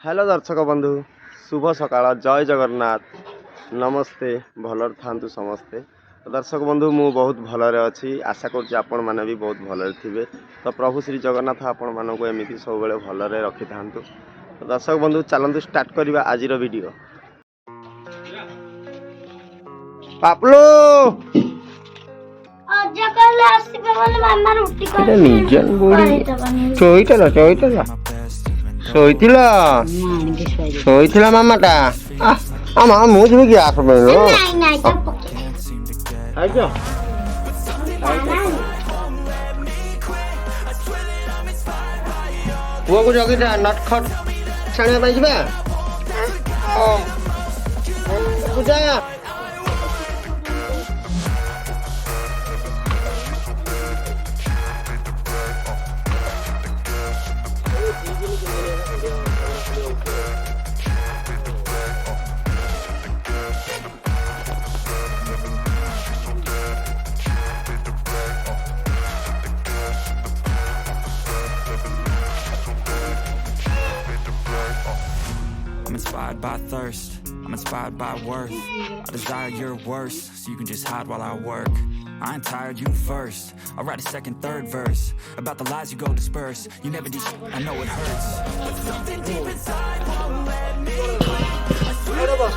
Hello दर्शक बंधु शुभ सकाळ जय जगन्नाथ नमस्ते भलर थांतु समस्ते। तो दर्शक बंधु मु बहुत भलरे अच्छी आशा करुँच आपण मैंने भी बहुत भलरे थे। तो प्रभु श्री जगन्नाथ आपण मानक एमती सब भलरे रखि था। तो दर्शक बंधु चलतु स्टार्ट करवा आज वीडियो। पापलो ଶୋଇଥିଲା ମାମାଟା ମା ମୁଁ ଯିବି ଗ୍ୟାସ୍ ପୁଅକୁ ଜଗିଟା ନଟଖଟ ଛାଣିବା ପାଇଁ ଯିବା ପୂଜା। I'm inspired by thirst, I'm inspired by worth. I desire your worst, so you can just hide while I work. I ain't tired, you first. I'll write a second, third verse about the lies you go disperse. You never do shit, I know it hurts. But something deep inside won't let me quit. I swear to God,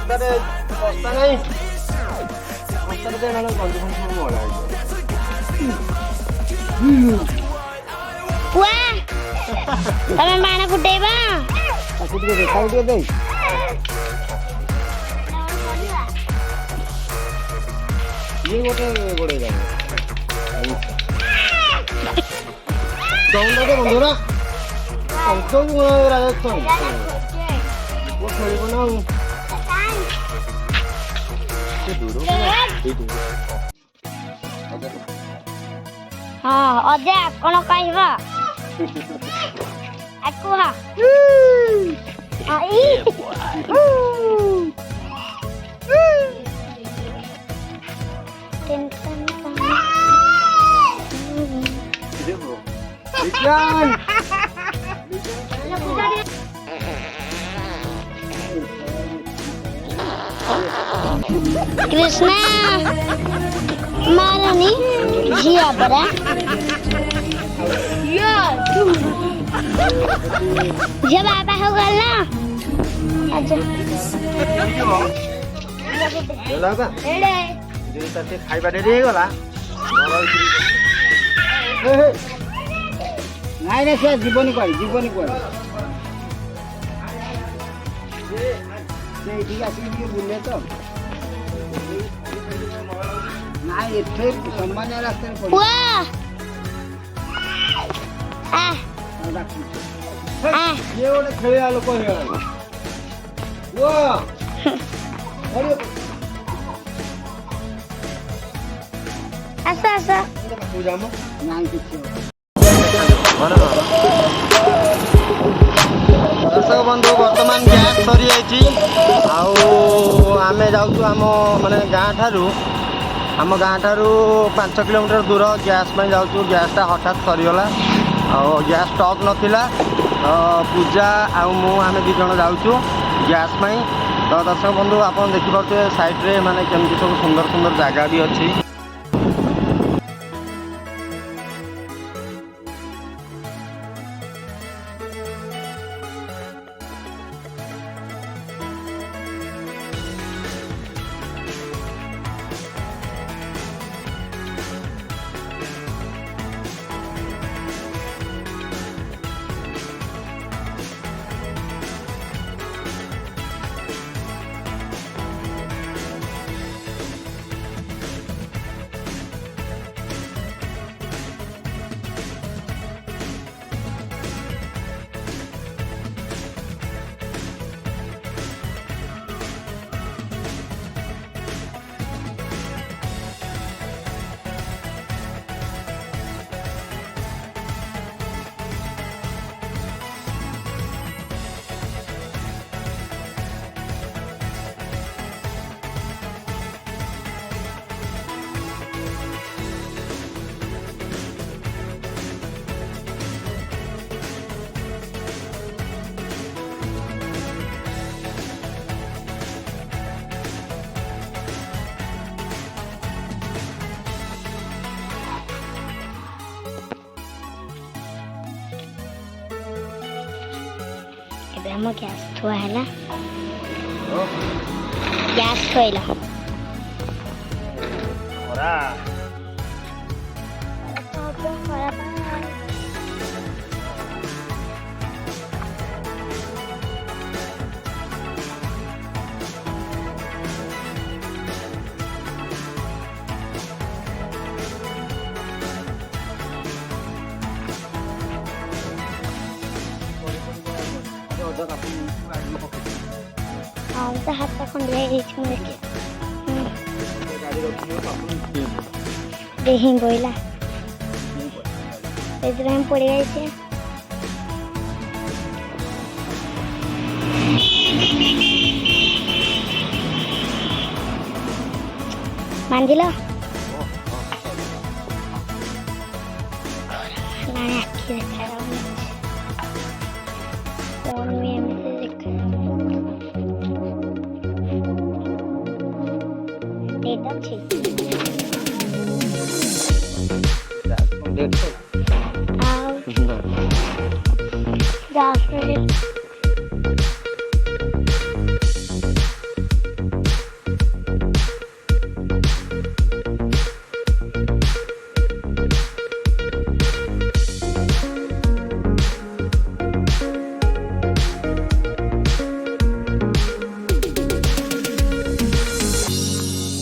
ତମେ ବାଣ ଫୁଟେଇବା ହଁ ଅଜା କଣ କହିବ କୁହ कृष्णा मारनी झिया परा झिया बाबा हो गल ना अच्छा खाइबा डेरी हो गला नाई ना से जीवनी कोई से ठीक आसी के बुले तो नाई एथे सम्मान रास्ते पड़ वाह ये ओडे खेले लोक हो वो अरे आसा आसा पूजा मो नाई किछ दर्शक बंधु बर्तमान गैस सरी जाइए आम जाऊँ आम माने गाँ ठारू आम गाँ ठारू 5 किलोमीटर दूर गैस में जाऊँ। गैसटा हठात सरीगला गैस स्टॉक नथिला पूजा आम दी जन जाऊँ गैस में। तो दर्शक बंधु आप देखिपे साइड्रे माने केमती सब सुंदर सुंदर जगह भी अच्छी। ଏବେ ଆମ ଗ୍ୟାସ୍ ଥୁଆ ହେଲା ଗ୍ୟାସ୍ ଥୋଇଲା ଖରା ହଁ ତା ହାତ ଖଣ୍ଡିଆ ହେଇଯାଇଛି ମୁଁ ଦେଖେ ହିଁ ବୋଇଲା ସେଥିପାଇଁ ପଡ଼ିଯାଇଛି ବାନ୍ଧିଲ ନାଇଁ ଆଖି ଦେଖାଯାଉନି ଫୋନ୍ ବି ଏମିତି ଦେଖାଯାଉନି ଡେଟ୍ ଅଛି ଆଉ 10 ମିନିଟ୍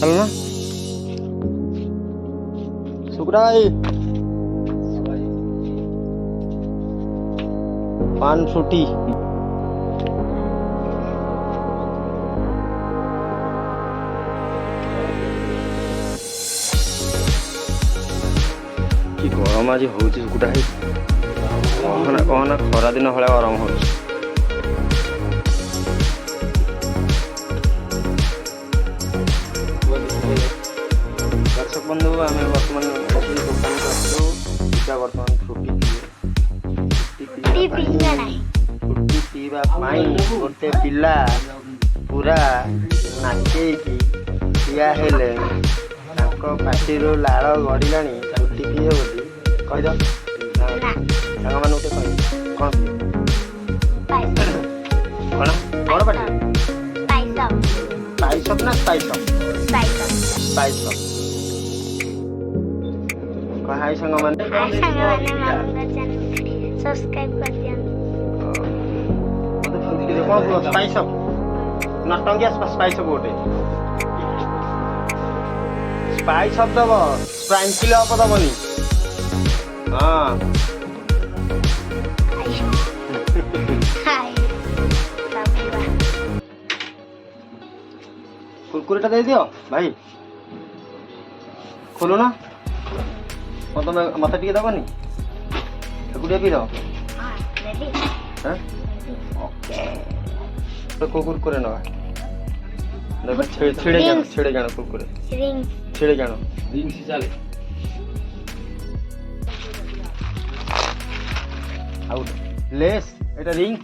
चलो ना शुक्रा भाई 150 कि गरम आज हूँ शुक्रा भाई कहना कहना खरा दिन भाया गरम हो दर्शक बंधु आम बर्तमान दुकान को आसू बर्तमान छुट्टी पीवा गोटे पिला पूरा नाचेकी ठिया हेले पार्टी लाड़ गड़िला छुट्टी पीए बोली कहीद सांग मान कह कौन कौन बड़ पार्टी पाइसप ना स्पाइसप पाइसप हाय सांग माने सब्सक्राइब कर दिया कौन स्पाइसप नटंगिया स्पाइसप गोटे स्पाइसप दब स्प्रांकिल अप दबनी हाँ कुरकुरेटा दे दियो भाई खोलो ना मत टे दबनी एकुटिया पी को कुरकुरे नवा छिड़े जान कुरकुरे छिड़े जान आउ लेस एटा रिंग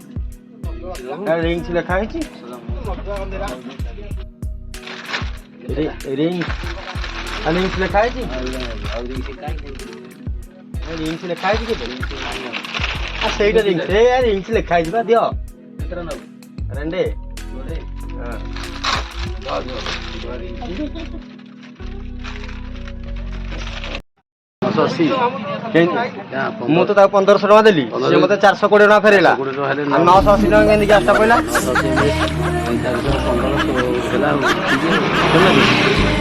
लिखा है रिंग लिखा है रिंग्स लिखा है कि ସେଇଟା ରିଙ୍ଗ ସେ ରିଙ୍ଗ ଲେଖା ହେଇଛି ବା ଦିଅ ରେଣ୍ଡେ ମୁଁ ତ ତାକୁ 1500 ଟଙ୍କା ଦେଲି ସେ ମତେ 420 ଟଙ୍କା ଫେରେଇଲା 980 ଟଙ୍କା କେମିତି ଗ୍ୟାସଟା ପଇଲା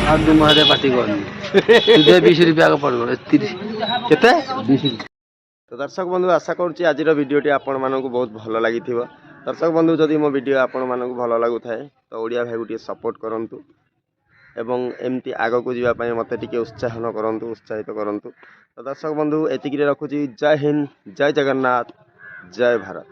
ଆଉ ଦୁଇ ମାସରେ ପାର୍ଟି କରନି 20 रुपया पड़ो केते तो दर्शक बंधु आशा करुँची आज भिडियोटी आपण मानक बहुत भल लगी दर्शक बंधु जदि मो वीडियो आपण मानक भल लगु थाए तो ओडिया भाई गोटे सपोर्ट करंतु एवं एमती आग को जीवाई मत टे उत्साहन करंतु उत्साहित करंतु तो दर्शक बंधु एतिक रखुची जय हिंद जय जगन्नाथ जय भारत।